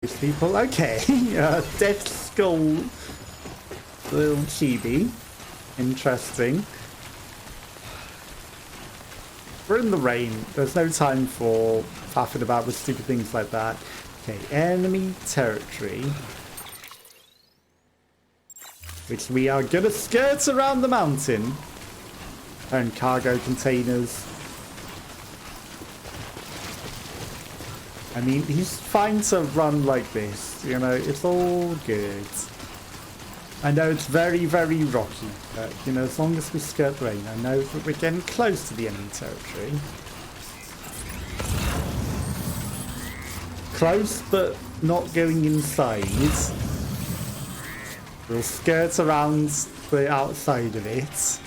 These people, okay. Death Skull, little chibi. Interesting. We're in the rain. There's no time for faffing about with stupid things like that. Okay, enemy territory. Which we are gonna skirt around the mountain. And cargo containers. I mean, he's fine to run like this, you know, it's all good. I know it's very, very rocky, but, you know, as long as we skirt the rain, I know that we're getting close to the enemy territory. Close, but not going inside. We'll skirt around the outside of it.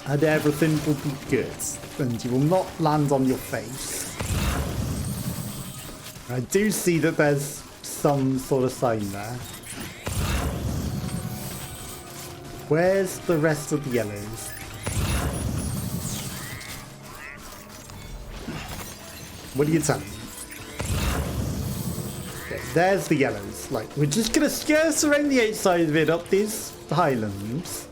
And everything will be good. And you will not land on your face. I do see that there's some sort of sign there. Where's the rest of the yellows? What are you telling me? Okay, there's the yellows. Like, we're just gonna skirt around the outside of it up these highlands.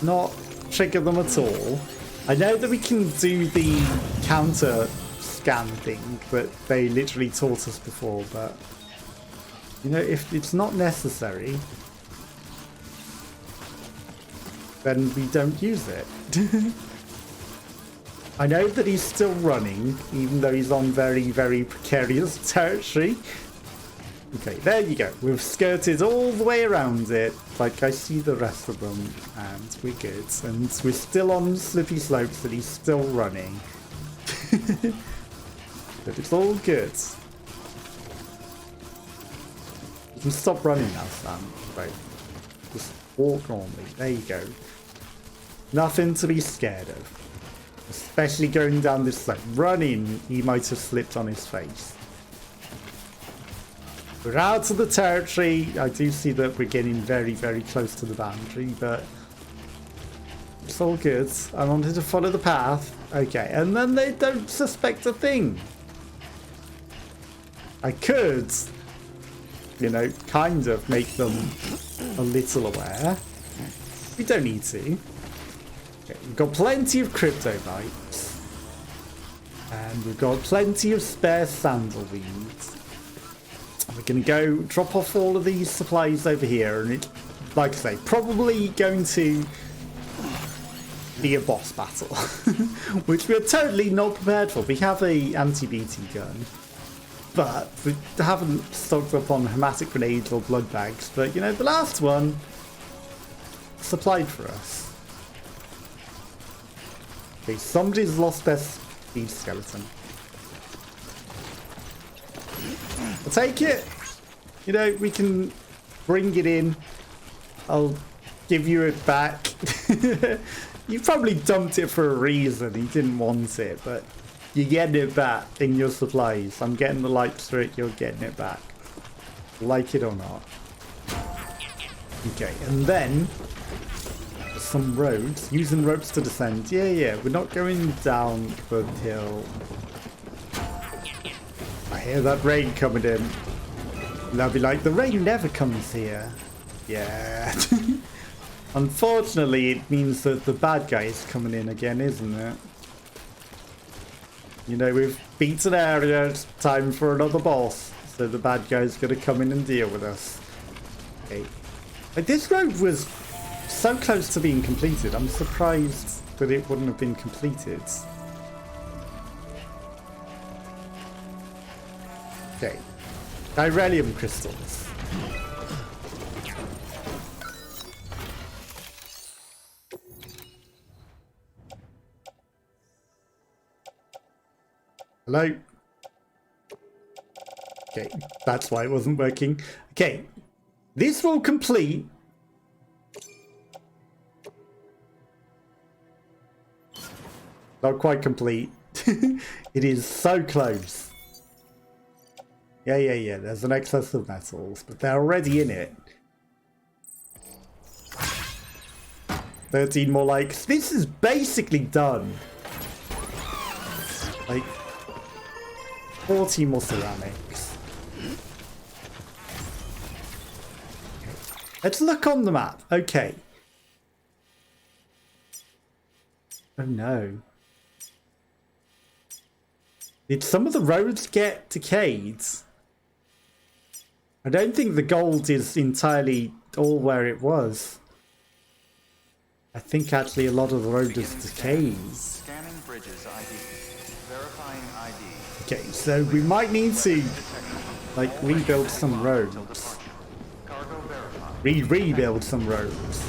Not trigger them at all. I know that we can do the counter scan thing that they literally taught us before, but you know, if it's not necessary, then we don't use it. I know that he's still running, even though he's on very, very precarious territory. Okay, there you go. We've skirted all the way around it. Like, I see the rest of them, and we're good. And we're still on slippy slopes, and he's still running. But it's all good. You can stop running now, Sam. Right. Just walk normally. There you go. Nothing to be scared of. Especially going down this slope. Running, he might have slipped on his face. We're out of the territory. I do see that we're getting very, very close to the boundary, but it's all good. I wanted to follow the path. Okay, and then they don't suspect a thing. I could, you know, kind of make them a little aware. We don't need to. Okay, we've got plenty of cryptobites. And we've got plenty of spare sandalweed. We're going to go drop off all of these supplies over here. And it, like I say, probably going to be a boss battle. Which we're totally not prepared for. We have a anti-BT gun. But we haven't stocked up on hematic grenades or blood bags. But, you know, the last one supplied for us. Okay, somebody's lost their speed skeleton. I'll take it. You know, we can bring it in. I'll give you it back. You probably dumped it for a reason. He didn't want it, but you're getting it back in your supplies. I'm getting the lights for it. You're getting it back. Like it or not. Okay, and then some roads. Using ropes to descend. Yeah. We're not going down the hill. I hear that rain coming in. And I'll be like, the rain never comes here. Yeah. Unfortunately, it means that the bad guy is coming in again, isn't it? You know, we've beaten an area, it's time for another boss. So the bad guy's gonna come in and deal with us. Okay. Like, this road was so close to being completed. I'm surprised that it wouldn't have been completed. Okay. Irelium crystals. Hello? Okay, that's why it wasn't working. Okay, this will complete. Not quite complete. It is so close. Yeah. There's an excess of metals, but they're already in it. 13 more likes. This is basically done. Like, 40 more ceramics. Let's look on the map. Okay. Oh no. Did some of the roads get decayed? I don't think the gold is entirely all where it was. I think actually a lot of the road is decayed. Scanning bridges ID. Verifying ID. Okay, so we might need to like rebuild some roads. Cargo verified. Rebuild some roads.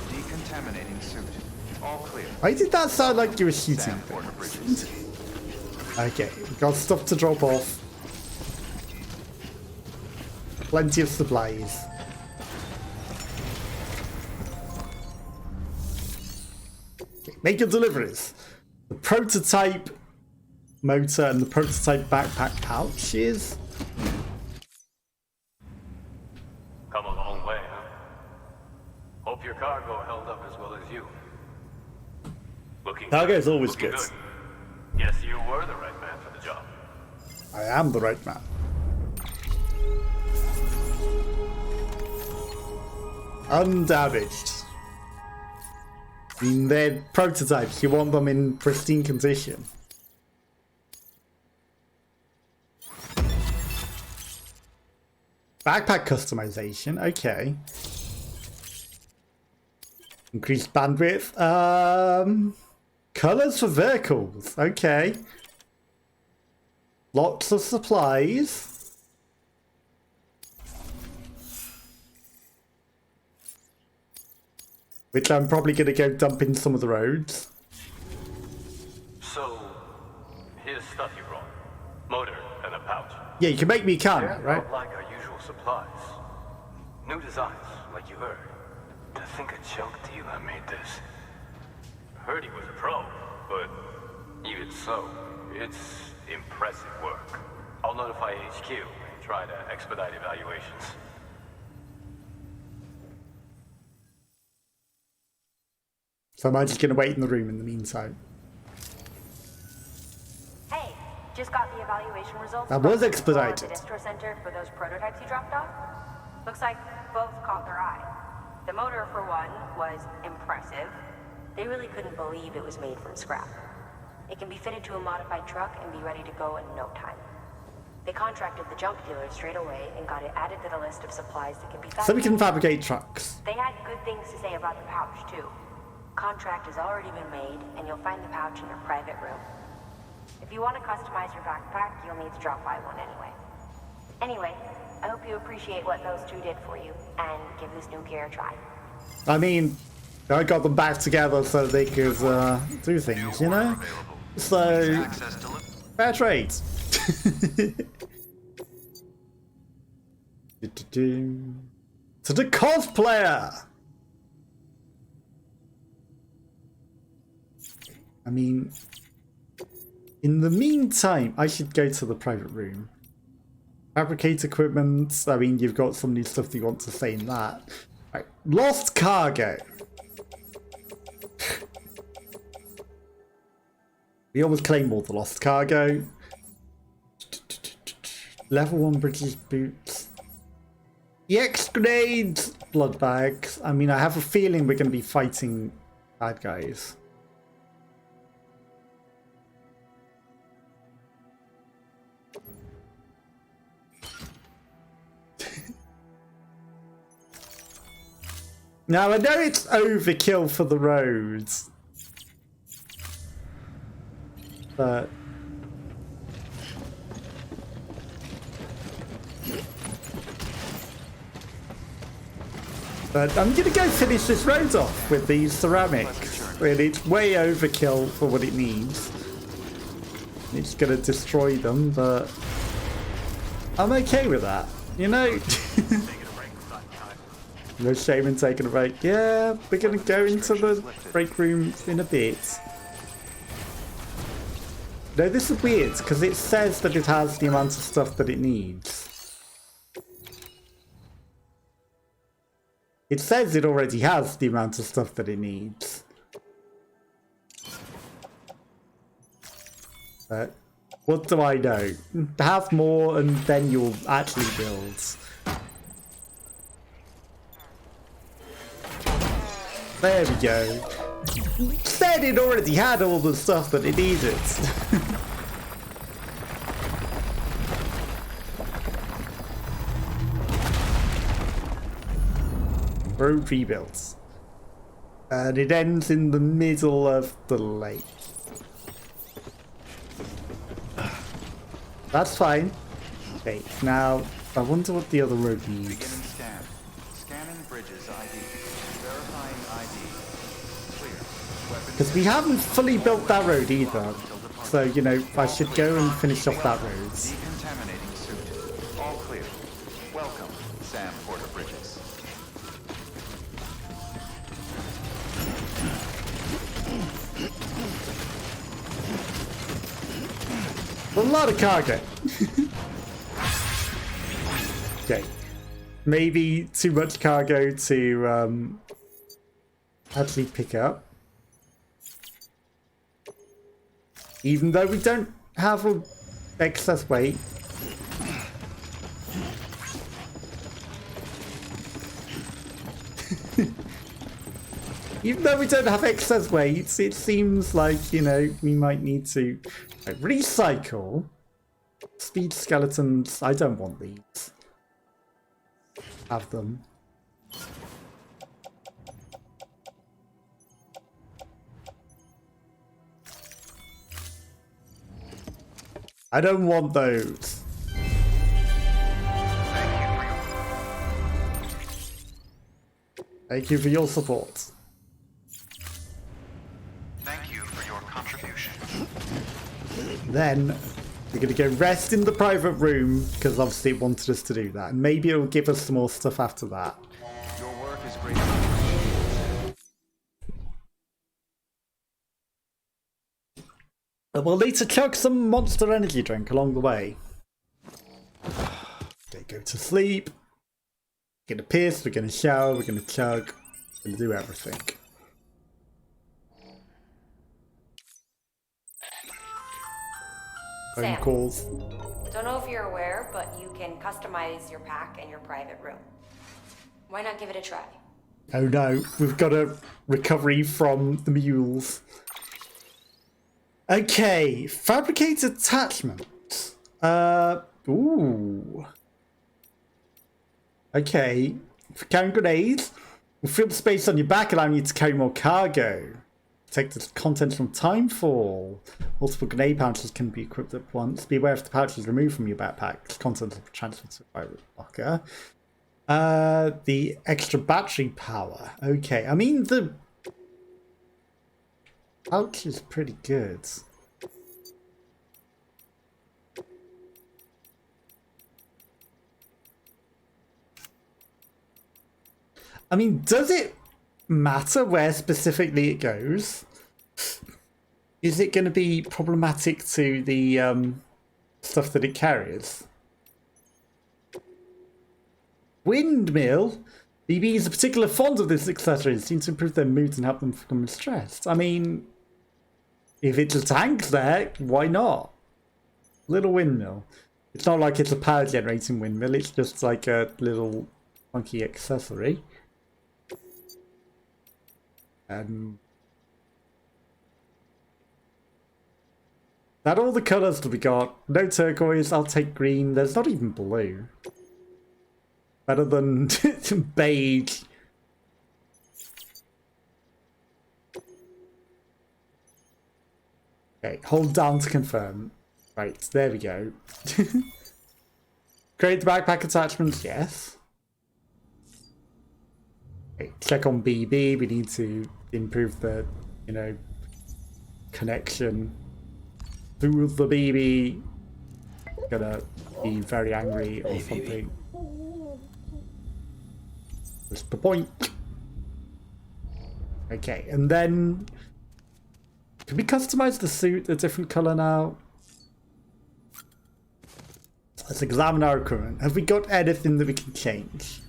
Decontaminating suit. All clear. Why did that sound like you were shooting things? Okay, we've got stuff to drop off. Plenty of supplies. Okay, make your deliveries. The prototype motor and the prototype backpack pouches. Come a long way, huh? Hope your cargo held up as well as you. Cargo is always Looking good. Yes, you were the right man for the job. I am the right man. Undamaged. I mean, they're prototypes. You want them in pristine condition. Backpack customization. Okay. Increased bandwidth. Colors for vehicles. Okay. Lots of supplies. Which I'm probably going to go dump in some of the roads. So, here's stuff you brought. Motor and a pouch. Yeah, you can make me a car now, right? Not like our usual supplies. New designs, like you heard. To think a junk dealer made this. Heard he was a pro, but even so, it's impressive work. I'll notify HQ and try to expedite evaluations. So am I just going to wait in the room in the meantime? Hey, just got the evaluation results. That was from expedited. The distro center for those prototypes you dropped off. Looks like both caught their eye. The motor, for one, was impressive. They really couldn't believe it was made from scrap. It can be fitted to a modified truck and be ready to go in no time. They contracted the junk dealer straight away and got it added to the list of supplies that can be fabricated. So we can fabricate trucks. They had good things to say about the pouch, too. Contract has already been made, and you'll find the pouch in your private room. If you want to customize your backpack, you'll need to drop by one anyway. Anyway, I hope you appreciate what those two did for you, and give this new gear a try. I mean, I got them back together so they could do things, you know? So, fair trade. To the cosplayer! I mean, in the meantime, I should go to the private room. Fabricate equipment. I mean, you've got some new stuff that you want to say in that. Right. Lost cargo. We always claim all the lost cargo. Level 1 British boots. EX grenades. Blood bags. I mean, I have a feeling we're going to be fighting bad guys. Now, I know it's overkill for the roads, but I'm gonna go finish this road off with these ceramics. Really, it's way overkill for what it needs. It's gonna destroy them, but I'm okay with that, you know? No shame in taking a break. Yeah, we're gonna go into the break room in a bit. No, this is weird, because it says that it has the amount of stuff that it needs. It says it already has the amount of stuff that it needs. But what do I know? Have more and then you'll actually build. There we go. Said it already had all the stuff that it needed. Road rebuilt. And it ends in the middle of the lake. That's fine. Okay, now I wonder what the other road needs. Beginning scan. Scanning bridges ID. Verifying ID. Clear. Weapons. Because we haven't fully built that road either. So, you know, I should go and finish off that road. Decontaminating suit. All clear. Welcome, Sam Porter Bridges. A lot of cargo. Okay. Maybe too much cargo to actually pick up. Even though we don't have an excess weight. Even though we don't have excess weight, it seems like, you know, we might need to recycle. Speed skeletons, I don't want these. Have them. I don't want those. Thank you for your support. Thank you for your contribution. Then we're going to go rest in the private room because obviously it wanted us to do that. And maybe it'll give us some more stuff after that. Your work is great. And we'll need to chug some monster energy drink along the way. Okay, go to sleep. We're going to piss, we're going to shower, we're going to chug. We're going to do everything. Phone Sam. calls. Don't know if you're aware, but you can customize your pack and your private room. Why not give it a try? Oh no, we've got a recovery from the mules. Okay, fabricate attachment. Ooh. Okay, for carrying grenades, will fill the space on your back, allowing you to carry more cargo. Protect the contents from timefall. Multiple grenade pouches can be equipped at once. Be aware if the pouch is removed from your backpack, contents will be transferred to a private locker. The extra battery power. Okay, I mean the pouch is pretty good. I mean, does it matter where specifically it goes? Is it going to be problematic to the stuff that it carries? Windmill? BBs are particularly fond of this accessory. It seems to improve their moods and help them become stressed. I mean, if it's a tank there, why not? Little windmill. It's not like it's a power generating windmill, it's just like a little funky accessory. That all the colours that we got. No turquoise, I'll take green. There's not even blue. Better than beige. Okay, hold down to confirm. Right, there we go. Create the backpack attachments, yes. Okay, check on BB. We need to improve the, you know, connection. Who's the BB? Gonna be very angry or something. That's the point. Okay, and then can we customize the suit a different color now? Let's examine our equipment. Have we got anything that we can change?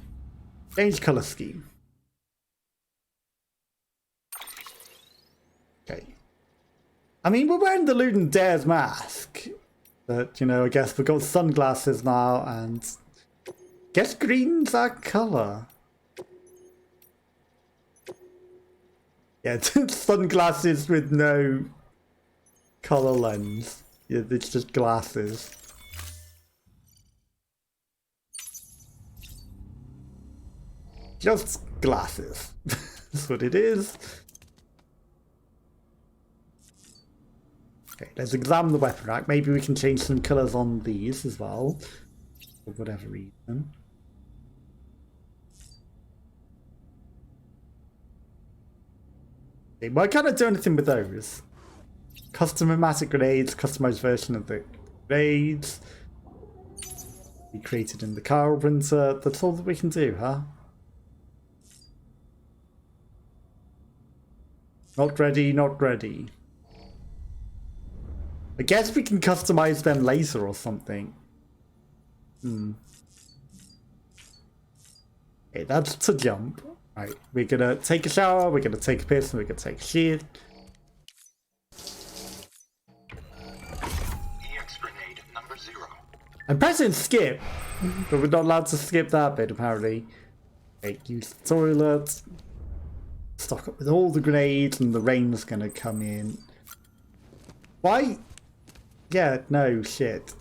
Change color scheme. Okay. I mean, we're wearing the Luden Dare's mask. But, you know, I guess we've got sunglasses now and guess green's our color. Yeah, sunglasses with no color lens. Yeah, it's just glasses. Just glasses. That's what it is. Okay, let's examine the weapon rack. Maybe we can change some colors on these as well. For whatever reason. Okay, why can't I do anything with those? Custom-matic grenades, customized version of the grenades. Be created in the carpenter. That's all that we can do, huh? Not ready, not ready. I guess we can customize them later or something. Okay, that's to jump. Right, we're gonna take a shower, we're gonna take a piss, and we're gonna take a shit. EX grenade number 0. I'm pressing skip, but we're not allowed to skip that bit apparently. Okay, use the toilet. Stock up with all the grenades and the rain's gonna come in. Why? Yeah, no, shit.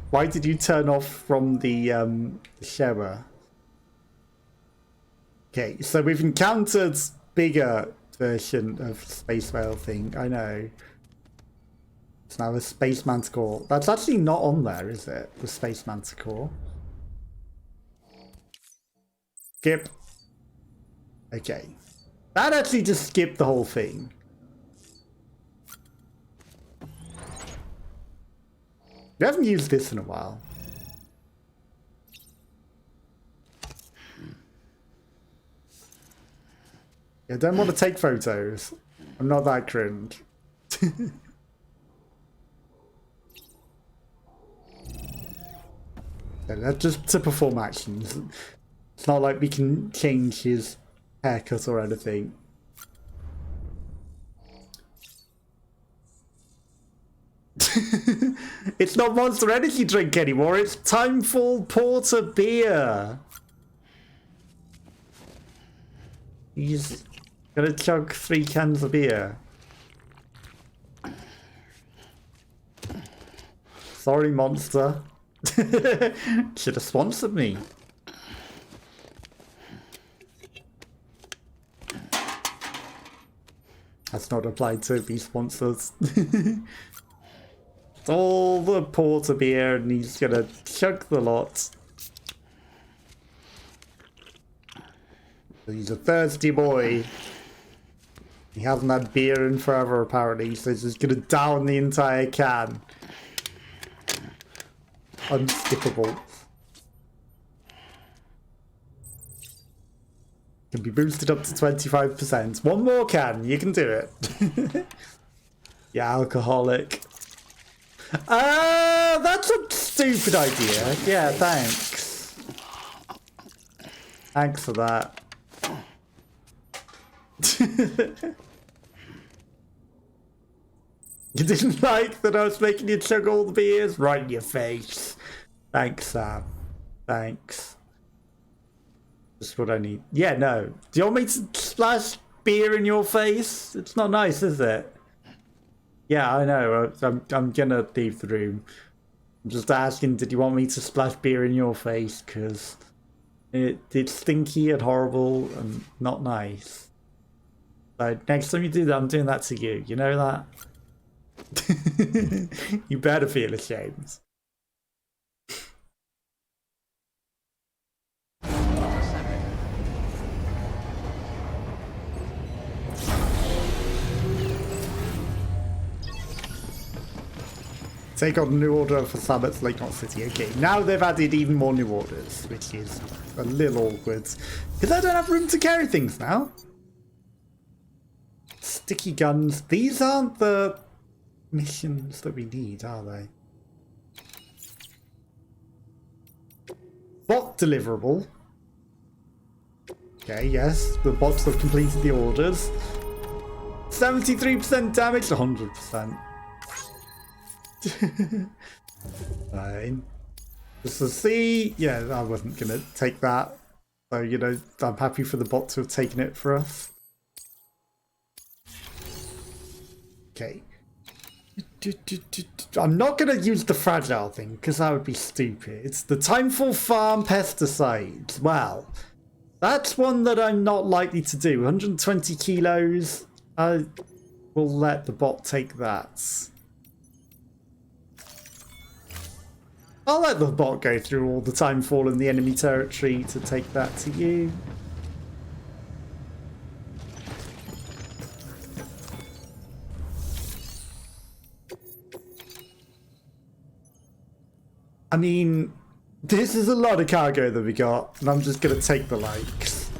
Why did you turn off from the shower? Okay, so we've encountered bigger version of Space Whale thing, I know. It's now a Space Manticore. That's actually not on there, is it? The Space Manticore. Skip. Okay. That actually just skipped the whole thing. We haven't used this in a while. I don't want to take photos. I'm not that cringe. That's just to perform actions. It's not like we can change his haircut or anything. It's not Monster Energy drink anymore, it's Timefall Porter beer. He's gonna chug 3 cans of beer. Sorry, Monster. Should have sponsored me. That's not applied to be sponsors. It's all the porter beer and he's gonna chug the lot. He's a thirsty boy. He hasn't had beer in forever apparently, so he's just gonna down the entire can. Unskippable. Can be boosted up to 25%. One more can, you can do it. Yeah, alcoholic. That's a stupid idea. Yeah, thanks. Thanks for that. You didn't like that I was making you chug all the beers? Right in your face. Thanks, Sam. Thanks. Just what I need. Yeah, no. Do you want me to splash beer in your face? It's not nice, is it? Yeah, I know. I'm gonna leave the room. I'm just asking, did you want me to splash beer in your face? Because it's stinky and horrible and not nice. So next time you do that, I'm doing that to you. You know that? You better feel ashamed. Take on a new order for Sabbath's Lake Knot City. Okay, now they've added even more new orders, which is a little awkward. Because I don't have room to carry things now. Sticky guns. These aren't the missions that we need, are they? Bot deliverable. Okay, yes, the bots have completed the orders. 73% damage, 100%. Fine. Just to see, yeah, I wasn't gonna take that. So, you know, I'm happy for the bot to have taken it for us. Okay. I'm not going to use the fragile thing because that would be stupid. It's the Timeful Farm pesticides. Well, that's one that I'm not likely to do. 120 kilos. I will let the bot take that. I'll let the bot go through all the Timefall in the enemy territory to take that to you. I mean, this is a lot of cargo that we got, and I'm just going to take the likes.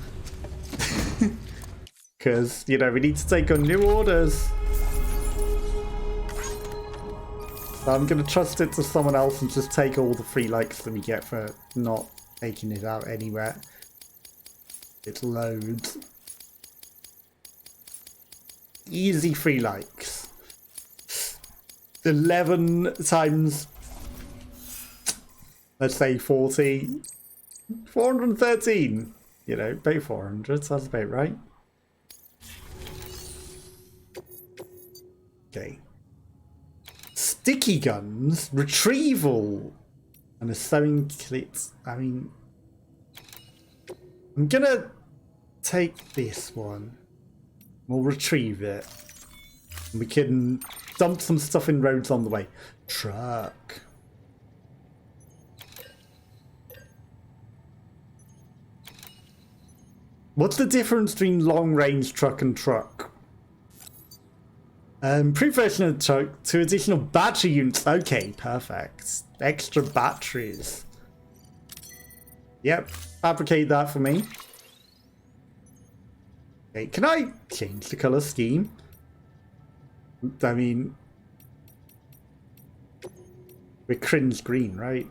Because, you know, we need to take on new orders. So I'm going to trust it to someone else and just take all the free likes that we get for not taking it out anywhere. It loads. Easy free likes. 11 times... let's say 40, 413, you know, about 400, sounds about right. Okay. Sticky guns, retrieval, and a sewing kit. I mean, I'm gonna take this one. We'll retrieve it. We can dump some stuff in roads on the way. Truck. What's the difference between long-range truck and truck? Improved version of the truck to additional battery units. Okay, perfect. Extra batteries. Yep, fabricate that for me. Okay, can I change the color scheme? I mean, we're cringe green, right?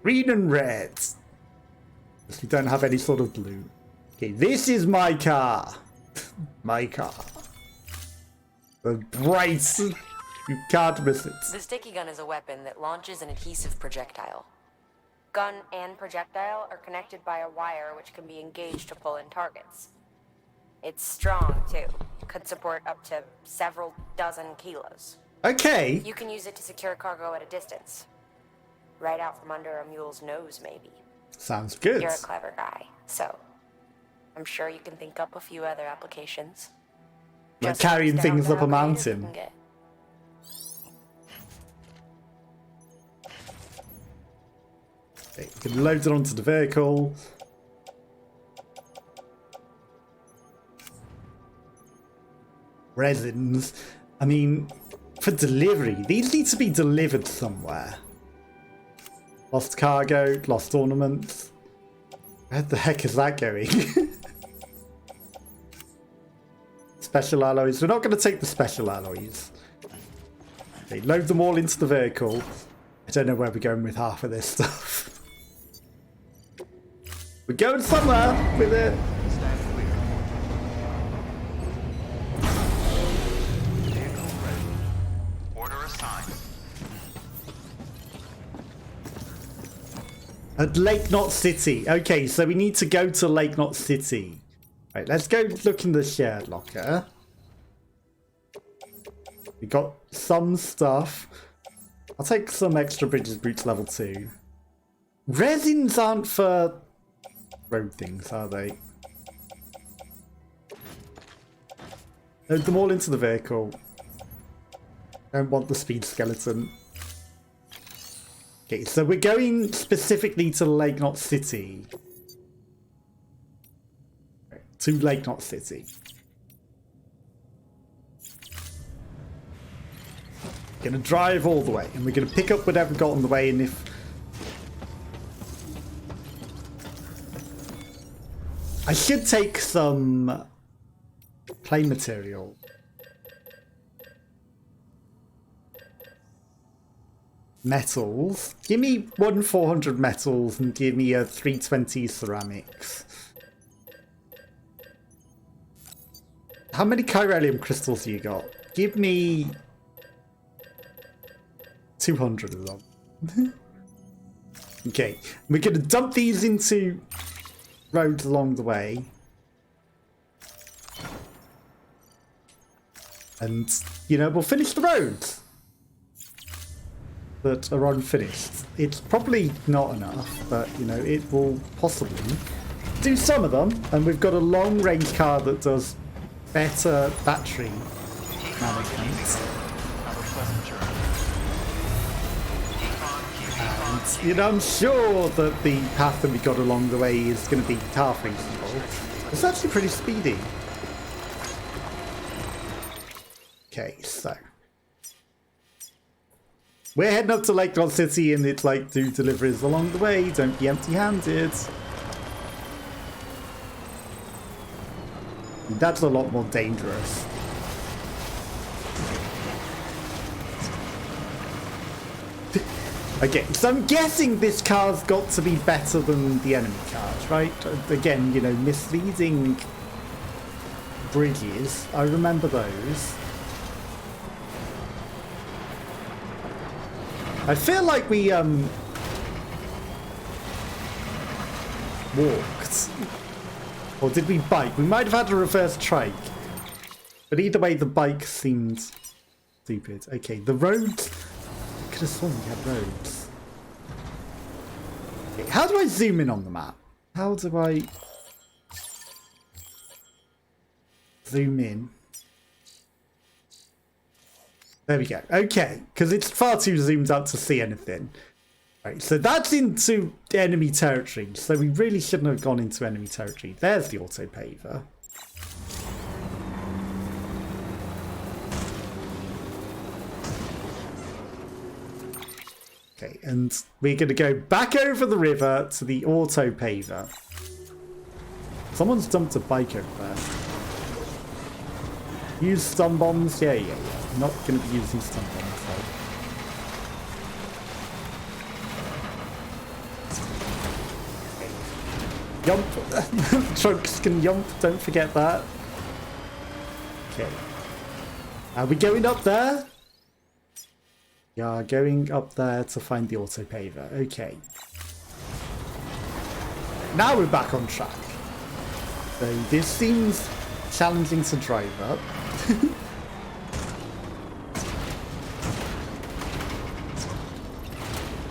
Green and red. We don't have any sort of blue. Okay, this is my car. My car. The bright. You can't miss it. The sticky gun is a weapon that launches an adhesive projectile. Gun and projectile are connected by a wire which can be engaged to pull in targets. It's strong, too. Could support up to several dozen kilos. Okay. You can use it to secure cargo at a distance. Right out from under a mule's nose, maybe. Sounds good. You're a clever guy, so I'm sure you can think up a few other applications. Like Just carrying understand things how up a creative you mountain. can get. Okay, you can load it onto the vehicle. Resins. I mean, for delivery, these need to be delivered somewhere. Lost cargo, lost ornaments. Where the heck is that going? Special alloys. We're not going to take the special alloys. Okay, load them all into the vehicle. I don't know where we're going with half of this stuff. We're going somewhere with it. Stand clear. Vehicle ready. Order assigned. At Lake Knot City. Okay, so we need to go to Lake Knot City. Right, let's go look in the shared locker. We got some stuff. I'll take some extra bridges boots level 2. Resins aren't for road things, are they? Load them all into the vehicle. Don't want the speed skeleton. Okay, so we're going specifically to Lake Knot City. To Lake Knot City. Gonna drive all the way, and we're gonna pick up whatever we got on the way, and if... I should take some clay material. Metals. Give me 400 metals and give me a 320 ceramics. How many chiralium crystals you got? Give me 200 of them. Okay, we're gonna dump these into roads along the way. And, you know, we'll finish the roads that are unfinished. It's probably not enough, but, you know, it will possibly do some of them. And we've got a long-range car that does better battery management. And, you know, I'm sure that the path that we got along the way is going to be car feasible. It's actually pretty speedy. Okay, so we're heading up to Lake Dot City, and it's like, do deliveries along the way, don't be empty-handed. That's a lot more dangerous. Okay, so I'm guessing this car's got to be better than the enemy cars, right? Again, you know, misleading bridges. I remember those. I feel like we walked. Or did we bike? We might have had a reverse trike. But either way, the bike seemed stupid. Okay, the roads. I could have sworn we had roads. Okay, how do I zoom in on the map? How do I zoom in? There we go. Okay, because it's far too zoomed up to see anything. Right, so that's into enemy territory. So we really shouldn't have gone into enemy territory. There's the auto paver. Okay, and we're going to go back over the river to the auto paver. Someone's dumped a bike over there. Use stun bombs? Yeah. Not going to be using stun bombs though. Jump! Trucks can jump, don't forget that. Okay. Are we going up there? Yeah, going up there to find the auto paver. Okay. Now we're back on track. So this seems challenging to drive up.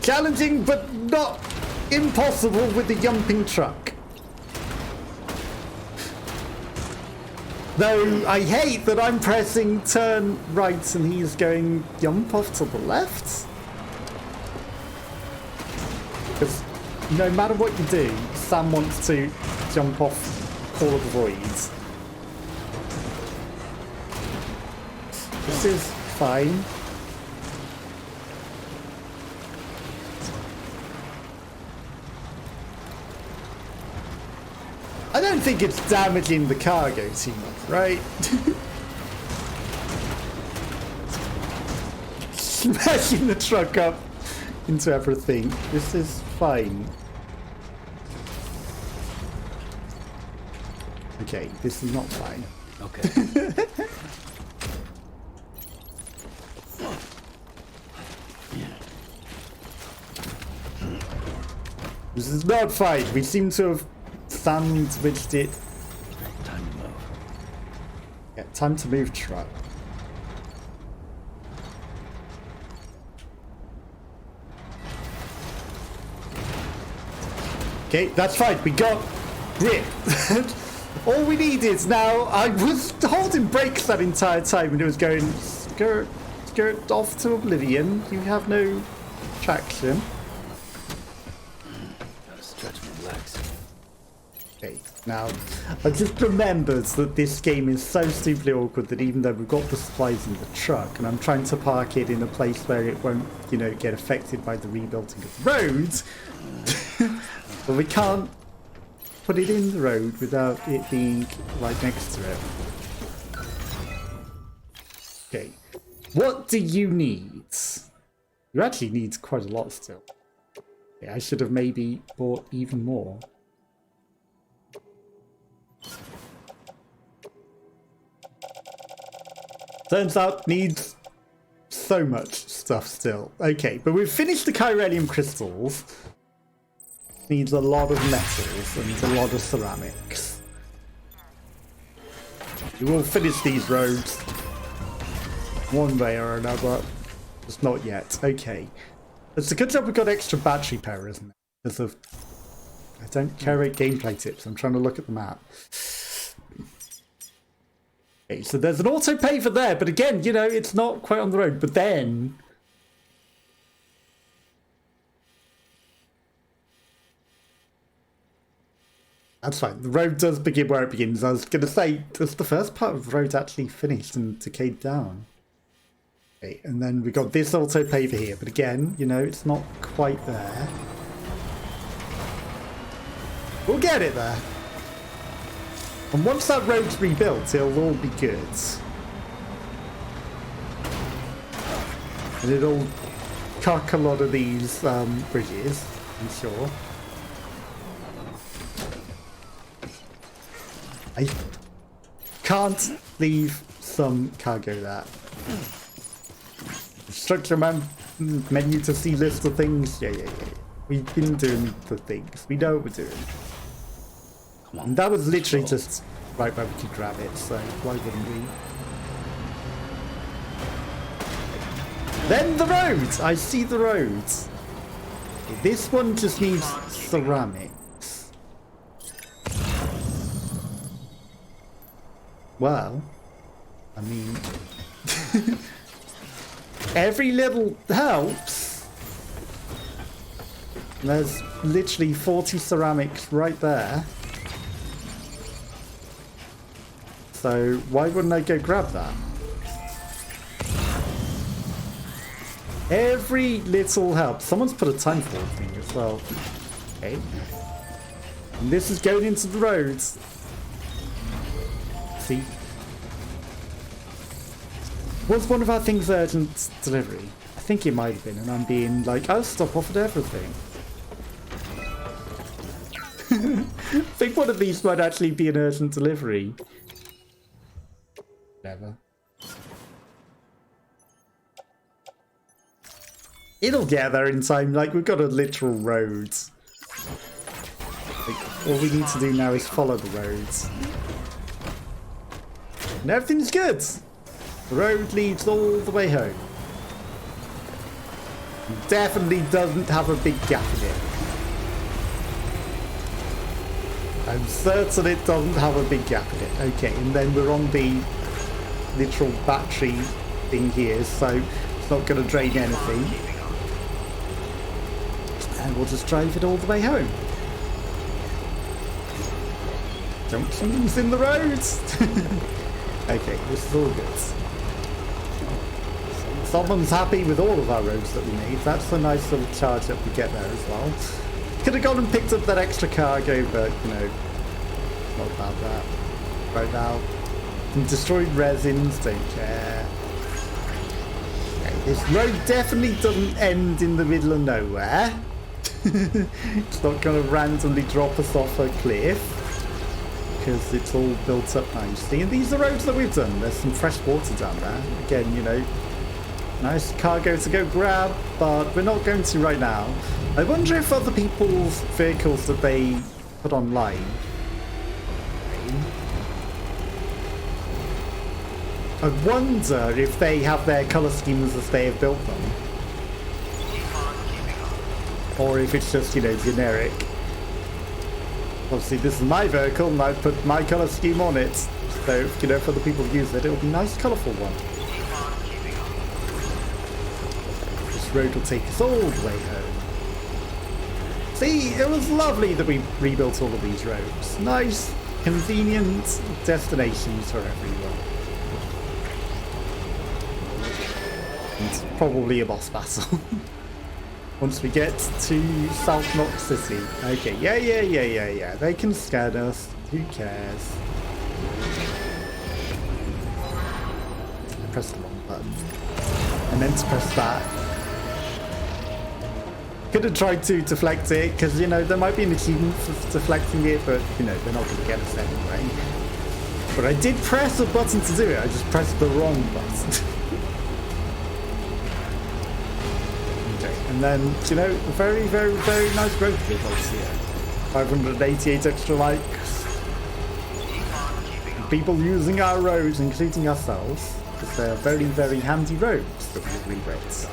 Challenging, but not impossible with the jumping truck. Though I hate that I'm pressing turn right and he's going jump off to the left. Because no matter what you do, Sam wants to jump off Call of the Voids. This is fine. I don't think it's damaging the cargo too much, right? Smashing the truck up into everything. This is fine. Okay, this is not fine. Okay. This is not fine. We seem to have sandwiched it. Time to move. Yeah, time to move truck. Okay, that's fine. We got grip. All we need is now. I was holding brakes that entire time and it was going skirt off to oblivion. You have no traction. Gotta stretch my legs. Okay, now I just remembered that this game is so stupidly awkward that even though we've got the supplies in the truck and I'm trying to park it in a place where it won't, you know, get affected by the rebuilding of the roads, but we can't put it in the road without it being right next to it. Okay, what do you need? You actually need quite a lot still. Yeah, I should have maybe bought even more. Turns out needs so much stuff still. Okay, but we've finished the Chiralium crystals. needs a lot of metals and a lot of ceramics. We will finish these roads one way or another. Just not yet. Okay. It's a good job we got extra battery power, isn't it? Because of... I don't care about gameplay tips. I'm trying to look at the map. Okay, so there's an auto paver there, but again, you know, it's not quite on the road. But then... That's fine. The road does begin where it begins. I was going to say, does the first part of the road actually finished and decayed down? Okay, and then we got this auto paver here. But again, you know, it's not quite there. We'll get it there. And once that road's rebuilt, it'll all be good. And it'll cock a lot of these bridges, I'm sure. I can't leave some cargo there. Structure menu to see list of things. Yeah. We've been doing the things. We know what we're doing. And that was literally just right where we could grab it, so why wouldn't we? Then the road! I see the road. Okay, this one just needs ceramics. Well, I mean, every little helps. There's literally 40 ceramics right there. So why wouldn't I go grab that? Every little help. Someone's put a time forward thing as well. Okay. And this is going into the roads. See? Was one of our things urgent delivery? I think it might have been, and I'm being like, I'll stop off at everything. I think one of these might actually be an urgent delivery. Whatever. It'll get there in time. Like, we've got a literal road. Like, all we need to do now is follow the roads. And everything's good. The road leads all the way home. It definitely doesn't have a big gap in it. I'm certain it doesn't have a big gap in it. Okay, and then we're on the literal battery thing here, so it's not going to drain anything. And we'll just drive it all the way home. Junctions in the roads! Okay, this is all good. Someone's happy with all of our roads that we made. That's a nice little charge up we get there as well. Could have gone and picked up that extra cargo, but, you know, not about that right now. And destroyed resins, don't care. Okay, this road definitely doesn't end in the middle of nowhere. It's not going to randomly drop us off a cliff, because it's all built up nicely. And these are roads that we've done. There's some fresh water down there. Again, you know, nice cargo to go grab, but we're not going to right now. I wonder if other people's vehicles that they put online, I wonder if they have their colour schemes as they have built them. Or if it's just, you know, generic. Obviously, this is my vehicle, and I've put my colour scheme on it. So, you know, if other people use it, it'll be a nice, colourful one. This road will take us all the way home. See, it was lovely that we rebuilt all of these roads. Nice, convenient destinations for everyone. It's probably a boss battle. Once we get to South Knox City. Okay, yeah. They can scan us. Who cares? I pressed the wrong button. I meant to press that. Could have tried to deflect it, because, you know, there might be an achievement for deflecting it, but, you know, they're not going to get us anyway. But I did press a button to do it. I just pressed the wrong button. Okay. And then, you know, very, very, very nice growth results here. 588 extra likes. People using our roads, including ourselves, because they're very, very handy roads that we rebuilt.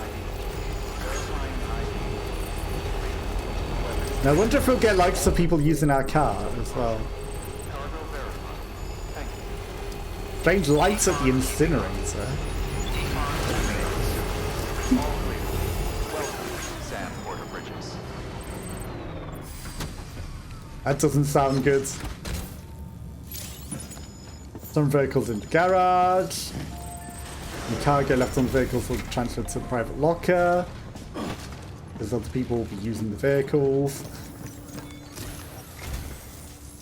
Now, I wonder if we'll get likes of people using our car as well. Strange lights at the incinerator. That doesn't sound good. Some vehicles in the garage. The cargo left on vehicles will be transferred to the private locker. Because other people will be using the vehicles.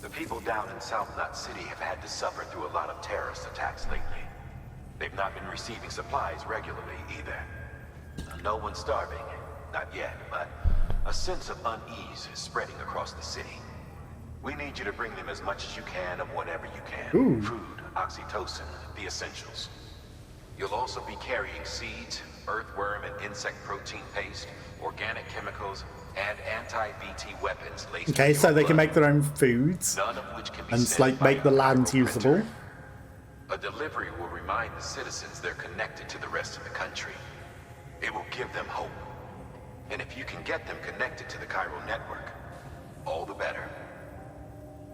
The people down in South Knot City have had to suffer through a lot of terrorist attacks lately. They've not been receiving supplies regularly either. No one's starving, not yet, but a sense of unease is spreading across the city. We need you to bring them as much as you can of whatever you can. Ooh. Food, oxytocin, the essentials. You'll also be carrying seeds, earthworm and insect protein paste, organic chemicals, and anti-BT weapons laced with Okay, so your they can blood, make their own foods none of which can be and sent like by make the a land viral usable. printer. A delivery will remind the citizens they're connected to the rest of the country. It will give them hope. And if you can get them connected to the Cairo network, all the better.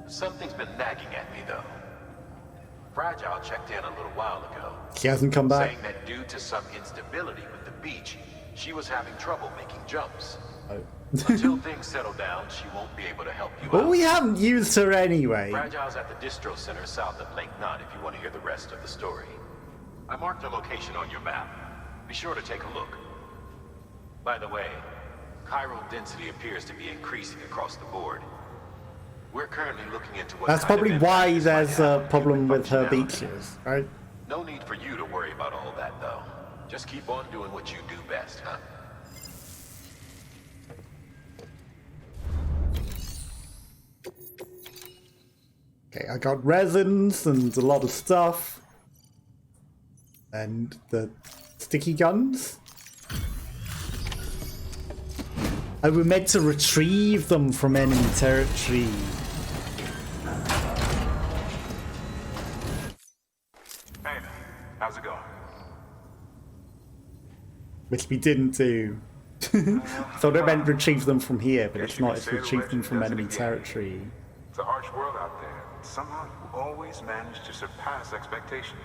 Something's been nagging at me, though. Fragile checked in a little while ago, She hasn't come back. saying that due to some instability with the beach, she was having trouble making jumps. Oh. Until things settle down, she won't be able to help you Well, out. we haven't used her anyway. Fragile's at the distro center south of Lake Knot if you want to hear the rest of the story. I marked her location on your map. Be sure to take a look. By the way, chiral density appears to be increasing across the board. We're currently looking into what That's kind of probably impact why this might there's have a on problem human with her functionality. beaches, right? No need for you to worry about all that, though. Just keep on doing what you do best, huh? Okay, I got resins and a lot of stuff. And the sticky guns. Oh, we're meant to retrieve them from enemy territory. Hey, how's it going? Which we didn't do. Thought it meant retrieve them from here, but it's not. It's retrieve them from enemy territory. It's a harsh world out there. Somehow you always manage to surpass expectations.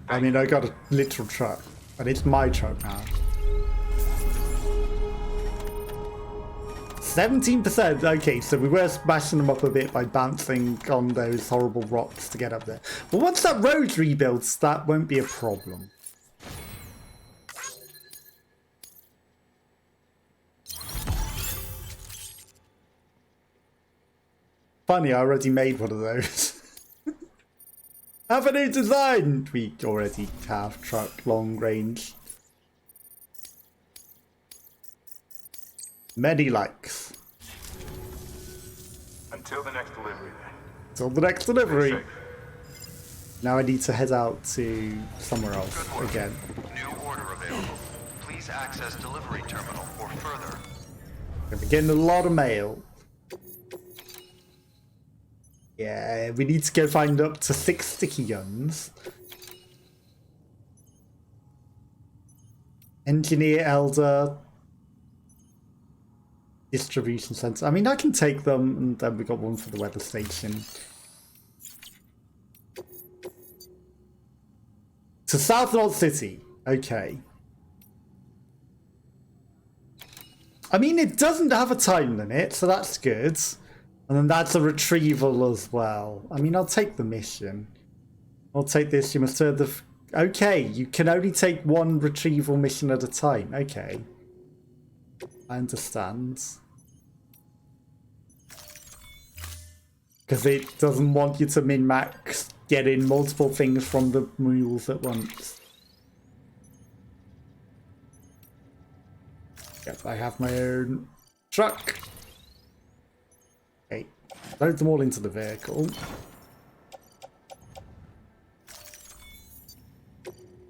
I mean, I got a literal truck, but it's my truck now. 17%. Okay, so we were smashing them up a bit by bouncing on those horrible rocks to get up there. But once that road rebuilds, that won't be a problem. Funny, I already made one of those. Have a new design! We already have truck long range. Many likes. Until the next delivery, then. Till the next delivery. Safe. Now I need to head out to somewhere else Good work. again. New order available. Please access delivery terminal or further. We're getting a lot of mail. Yeah, we need to go find up to 6 sticky guns. Engineer, Elder, distribution center. I mean, I can take them, and then we got one for the weather station. To South Knot City. Okay. I mean, it doesn't have a time limit, so that's good. And then that's a retrieval as well. I mean, I'll take the mission. I'll take this. You must serve the... Okay, you can only take one retrieval mission at a time. Okay. I understand. Because it doesn't want you to min-max getting multiple things from the mules at once. Yep, I have my own truck. Okay, load them all into the vehicle.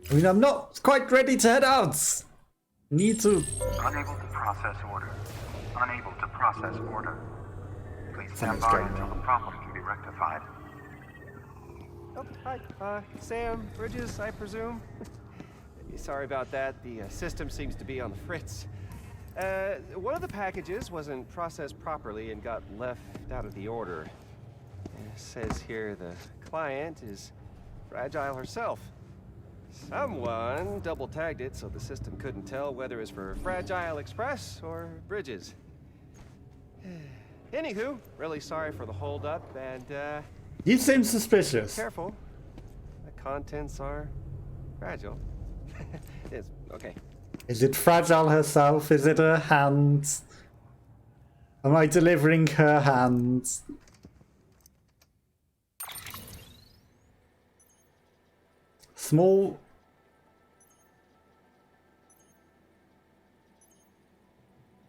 I mean, I'm not quite ready to head out. Need to... Unable to process order. Unable to process order. Please stand Something's by going until wrong. the problem can be rectified. Oh, hi. Sam, Bridges, I presume? Sorry about that. The system seems to be on the fritz. One of the packages wasn't processed properly and got left out of the order. It says here the client is Fragile herself. Someone double-tagged it so the system couldn't tell whether it's for Fragile Express or Bridges. Anywho, really sorry for the holdup, and You seem suspicious. careful. The contents are fragile. It's okay. Is it Fragile herself? Is it her hands? Am I delivering her hands? Small...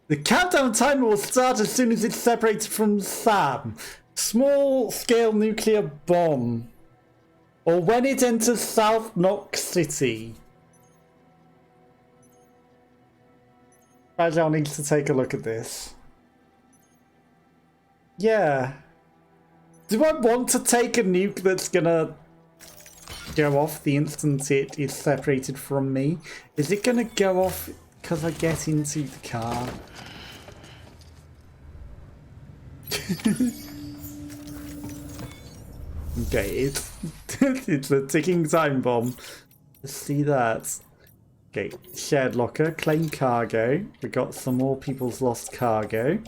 The countdown timer will start as soon as it's separated from Sam. Small-scale nuclear bomb. Or when it enters South Knox City. Fragile needs to take a look at this. Yeah. Do I want to take a nuke that's gonna go off the instant it is separated from me? Is it gonna go off because I get into the car? Okay, it's a ticking time bomb. Let's see that. Okay, shared locker, claim cargo. We got some more people's lost cargo.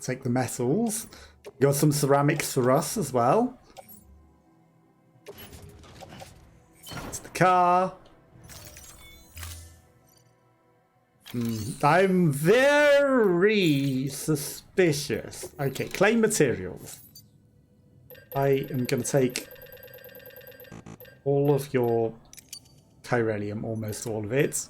Take the metals. We got some ceramics for us as well. It's the car. I'm very suspicious. Okay, claim materials. I am going to take all of your chiralium, almost all of it.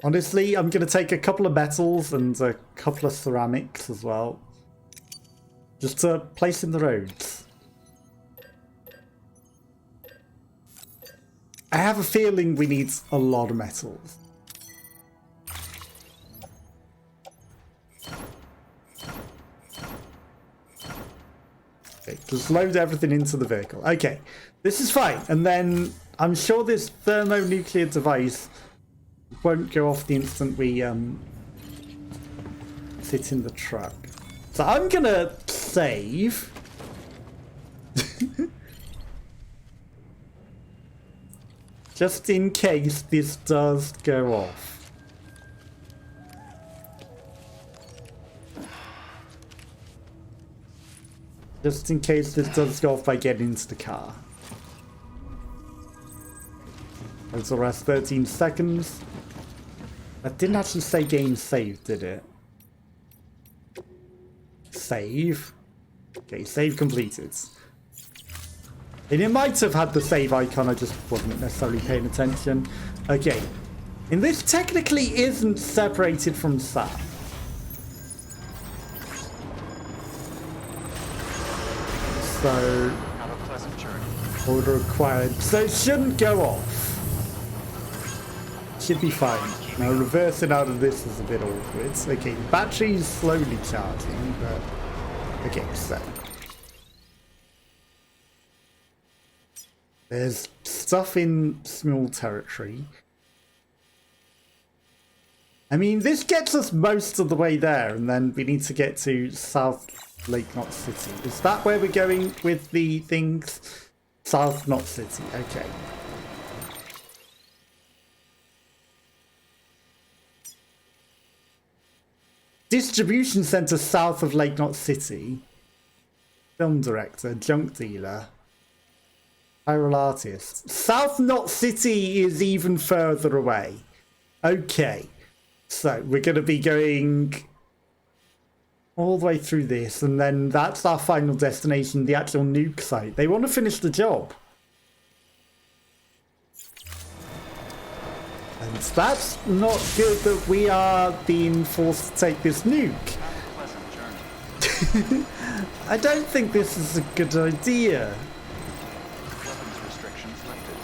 Honestly, I'm going to take a couple of metals and a couple of ceramics as well. Just to place in the roads. I have a feeling we need a lot of metals. Okay, just load everything into the vehicle. Okay, this is fine. And then I'm sure this thermonuclear device won't go off the instant we sit in the truck. So I'm gonna save. Just in case this does go off. Just in case this does go off by getting into the car. Let's rest 13 seconds. That didn't actually say game saved, did it? Save. Okay, save completed. And it might have had the save icon, I just wasn't necessarily paying attention. Okay. And this technically isn't separated from Sam. So, Have a pleasant journey. order acquired. So it shouldn't go off. Should be fine. Now reversing out of this is a bit awkward. Okay, the battery's slowly charging, but... Okay, so... There's stuff in small territory. I mean, this gets us most of the way there, and then we need to get to South Lake Knot City. Is that where we're going with the things? South Knot City, okay. Distribution center south of Lake Knot City. Film director, junk dealer. Viral artist. South Knot City is even further away. Okay. So we're going to be going all the way through this, and then that's our final destination, the actual nuke site. They want to finish the job. And that's not good that we are being forced to take this nuke. Have a pleasant I don't think this is a good idea. Weapons restrictions lifted.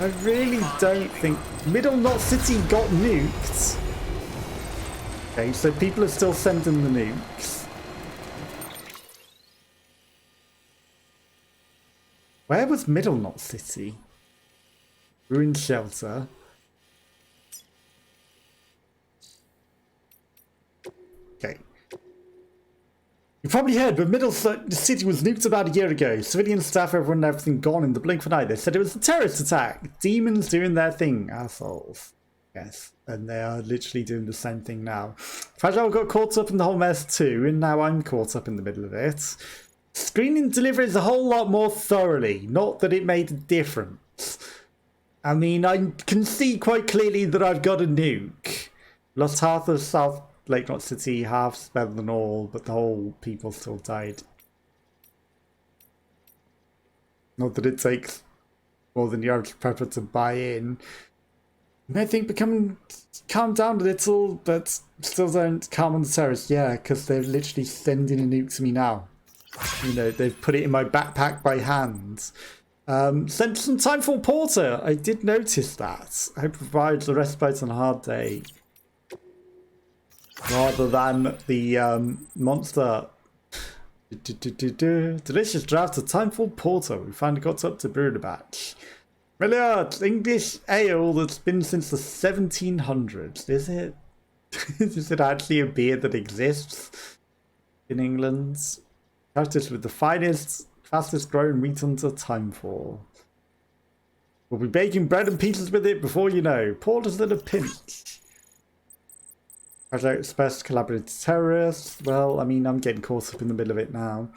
I really don't think Middle Knot City got nuked. Okay, so people are still sending the nukes. Where was Middle Knot City? Ruined shelter. Okay. You probably heard, but Middle City was nuked about a year ago. Civilian staff, everyone and everything gone in the blink of an eye. They said it was a terrorist attack. Demons doing their thing, assholes. Yes, and they are literally doing the same thing now. Fragile got caught up in the whole mess too, and now I'm caught up in the middle of it. Screening deliveries a whole lot more thoroughly. Not that it made a difference. I mean, I can see quite clearly that I've got a nuke. Lost half of South Lake Knot City, half's better than all, but the whole people still died. Not that it takes more than the average prepper to buy in. I think calm down a little, but still don't calm on the terrorists. Yeah, because they're literally sending a nuke to me now. You know, they've put it in my backpack by hand. Sent some time for Porter. I did notice that. I provides the respite on a hard day. Rather than the monster. Delicious draft of Timeful Porter. We finally got up to brewing a batch. Milliard English ale that's been since the 1700s. Is it? Is it actually a beer that exists in England? Practiced with the finest, fastest growing wheat under Timeful. We'll be baking bread and pizzas with it before you know. Porter's in a pinch. Project Best collaborative terrorists. Well, I mean, I'm getting caught up in the middle of it now.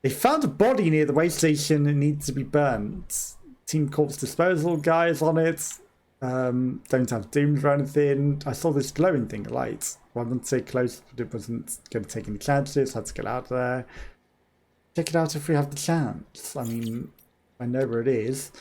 They found a body near the way station and needs to be burnt. Team Corpse disposal guys on it. Don't have dooms or anything. I saw this glowing thing, a light. Well, I wouldn't say close, but it wasn't going to take any chances. Had to get out there. Check it out if we have the chance. I mean, I know where it is.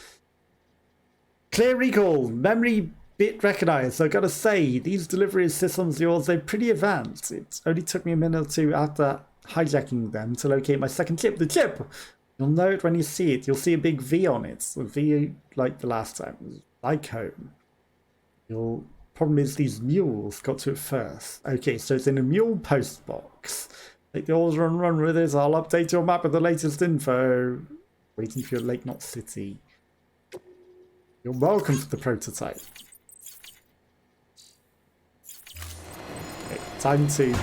Clear recall. Memory bit recognized. So I gotta say, these delivery systems of yours, they're pretty advanced. It only took me a minute or two after hijacking them to locate my second chip. The chip! You'll know it when you see it. You'll see a big V on it. A V like the last time. Like home. Problem is these mules got to it first. Okay, so it's in a mule post box. Take the order and run with it. I'll update your map with the latest info. Waiting for your Lake Knot City. You're welcome for the prototype. Okay, time to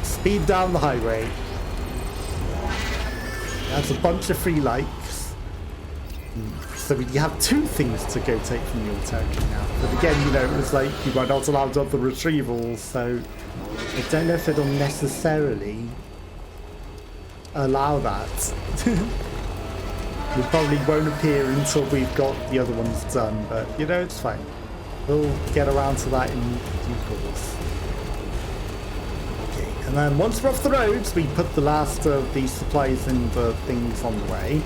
speed down the highway. That's a bunch of free likes. So we have two things to go take from your territory now. But again, you know, it was like you were not allowed other retrievals, so I don't know if it'll necessarily allow that. It probably won't appear until we've got the other ones done, but you know, it's fine. We'll get around to that in due course. Okay, and then once we're off the roads, we put the last of the supplies and the things on the way.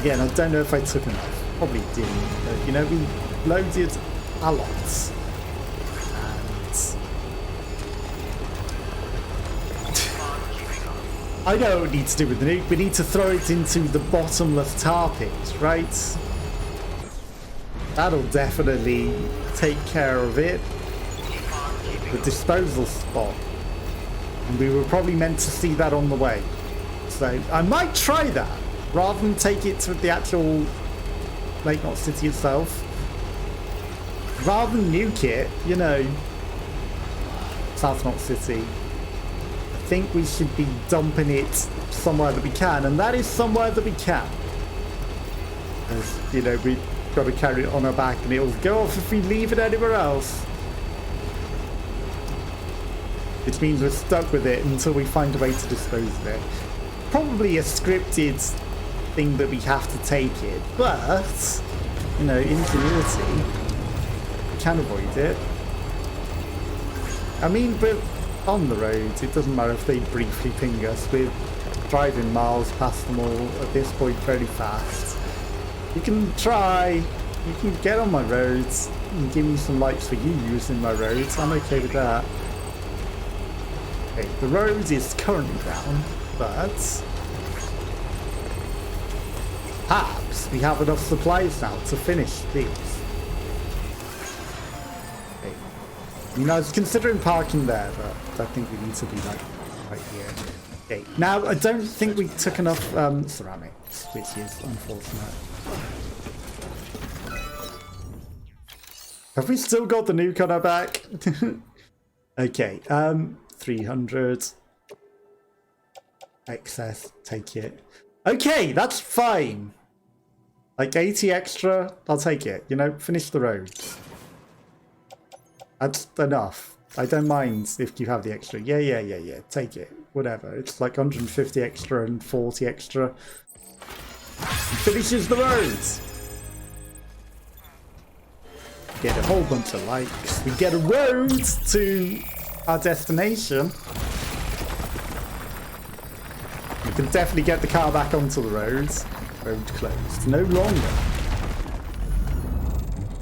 Again, I don't know if I took enough. Probably didn't, but you know, we loaded a lot. And I know what we need to do with the nuke. We need to throw it into the bottomless tar pit, right? That'll definitely take care of it. The disposal spot. And we were probably meant to see that on the way. So I might try that. Rather than take it to the actual Lake Knot City itself. Rather than nuke it, you know, South Knot City. I think we should be dumping it somewhere that we can, and that is somewhere that we can. As you know, we've got to carry it on our back and it'll go off if we leave it anywhere else. Which means we're stuck with it until we find a way to dispose of it. Probably a scripted thing that we have to take it, but you know, ingenuity, we can avoid it. I mean, we're on the road, it doesn't matter if they briefly ping us. We're driving miles past them all at this point very fast. You can try, you can get on my roads and give me some likes for you using my roads. I'm okay with that. Okay, the road is currently down, but perhaps we have enough supplies now to finish these. Okay. You know, I was considering parking there, but I think we need to be like right here. Okay, now I don't think we took enough ceramics, which is unfortunate. Have we still got the nuke on our back? Okay, 300 excess, take it. Okay, that's fine. Like 80 extra, I'll take it. You know, finish the roads. That's enough. I don't mind if you have the extra. Yeah, take it. Whatever. It's like 150 extra and 40 extra. Finishes the roads. Get a whole bunch of likes. We get a road to our destination. We can definitely get the car back onto the roads. Road closed. No longer.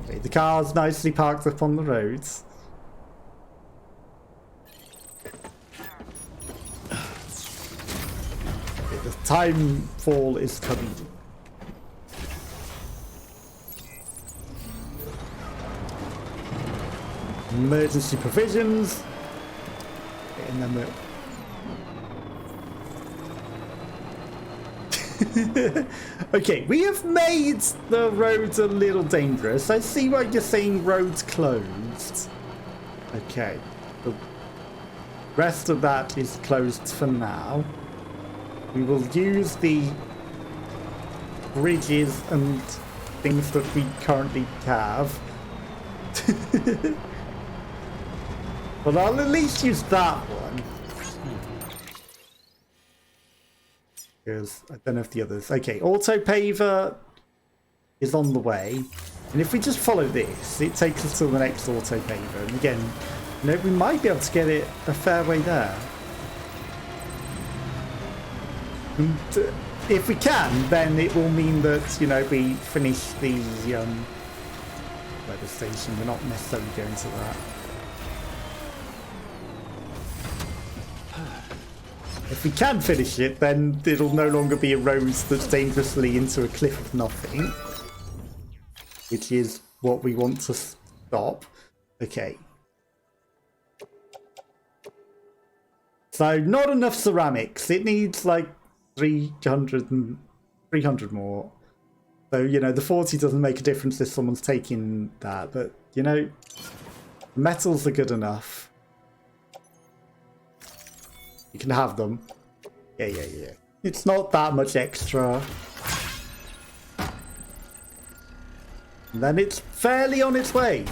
Okay, the car's nicely parked up on the roads. Okay, the time fall is coming. Emergency provisions. Okay, and then we're... Okay, we have made the roads a little dangerous. I see why you're saying roads closed. Okay. The rest of that is closed for now. We will use the bridges and things that we currently have. But I'll at least use that one. Because I don't know if the others... Okay, auto paver is on the way. And if we just follow this, it takes us to the next auto paver. And again, you know, we might be able to get it a fair way there. And if we can, then it will mean that, you know, we finish the weather station. We're not necessarily going to that. If we can finish it, then it'll no longer be a road that's dangerously into a cliff of nothing. Which is what we want to stop. Okay. So, not enough ceramics. It needs like 300 more. So, you know, the 40 doesn't make a difference if someone's taking that. But, you know, metals are good enough. You can have them. Yeah. It's not that much extra. And then it's fairly on its way.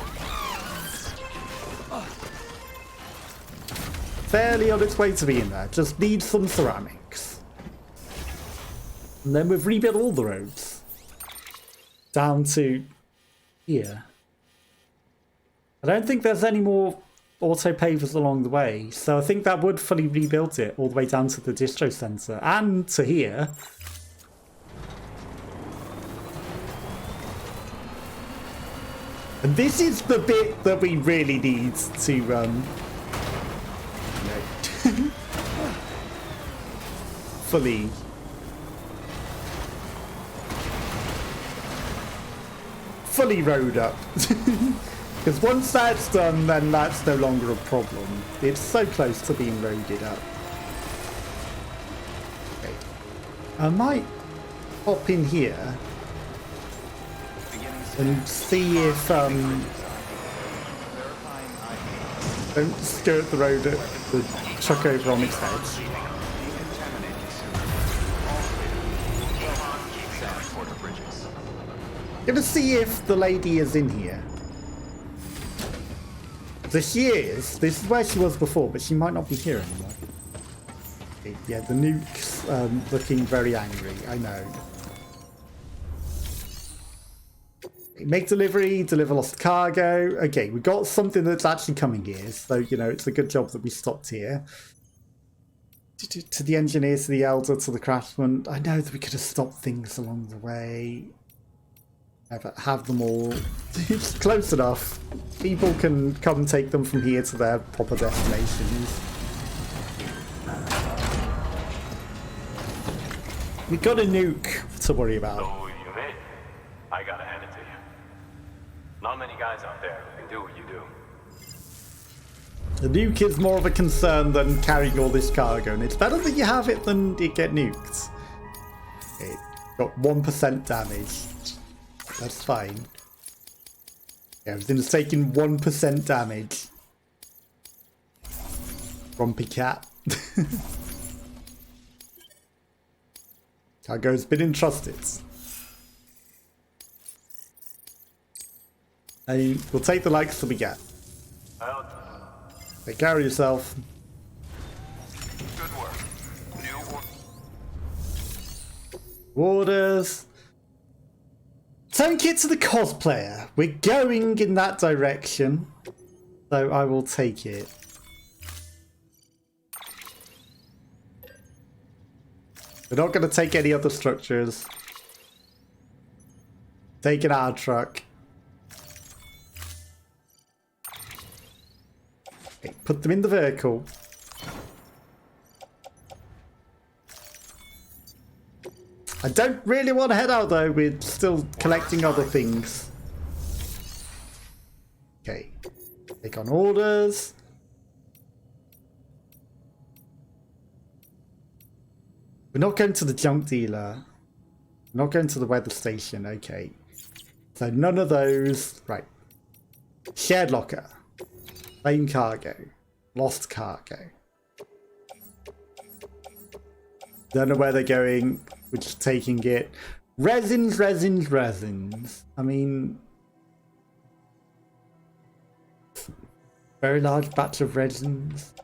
Fairly on its way to being there. Just needs some ceramics. And then we've rebuilt all the roads. Down to here. I don't think there's any more auto pavers along the way, so I think that would fully rebuild it all the way down to the distro center and to here. And this is the bit that we really need to fully road up. Because once that's done, then that's no longer a problem. It's so close to being roaded up. Okay. I might hop in here and see if don't skirt the road at the chuck over on its head. Gonna see if the lady is in here. So she is. This is where she was before, but she might not be here anymore. Okay, yeah, the nuke's looking very angry. I know. Make delivery, deliver lost cargo. Okay, we got something that's actually coming here. So, you know, it's a good job that we stopped here. To the engineer, to the elder, to the craftsman. I know that we could have stopped things along the way. Have them all. It's close enough. People can come take them from here to their proper destinations. We got a nuke to worry about. So you made it. I gotta hand it to you. Not many guys out there who can do what you do. The nuke is more of a concern than carrying all this cargo, and it's better that you have it than you get nuked. It got 1% damage. That's fine. Yeah, everything's taking 1% damage. Grumpy cat. Cargo's been entrusted. And we'll take the likes that we get. Take care of yourself. Good work. New Orders. Take it to the cosplayer. We're going in that direction. So I will take it. We're not going to take any other structures. Taking our truck. Okay, put them in the vehicle. I don't really want to head out though. We're still collecting other things. Okay. Take on orders. We're not going to the junk dealer. We're not going to the weather station. Okay. So none of those. Right. Shared locker. Claim cargo. Lost cargo. Don't know where they're going. We're just taking it. Resins, resins, resins. I mean... very large batch of resins.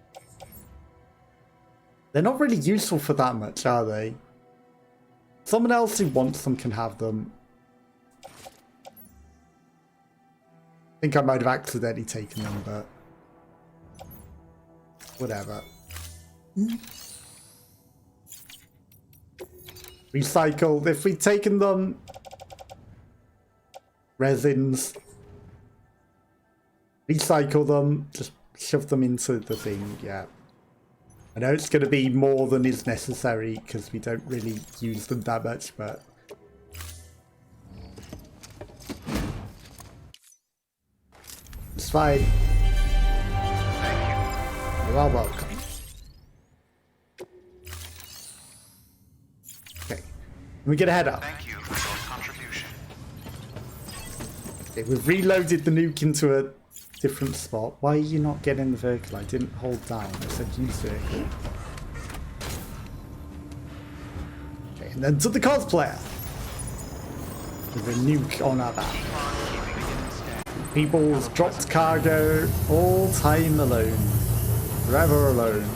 They're not really useful for that much, are they? Someone else who wants them can have them. I think I might have accidentally taken them, but... whatever. Recycle. If we'd taken them... resins. Recycle them. Just shove them into the thing, yeah. I know it's going to be more than is necessary because we don't really use them that much, but... it's fine. Thank you. You are welcome. Okay. We're going to head up. Thank you for your contribution. Okay, we've reloaded the nuke into a different spot. Why are you not getting the vehicle? I didn't hold down. I said use vehicle. Okay, and then to the cosplayer. With a nuke on our back. People's dropped cargo. All time alone. Forever alone.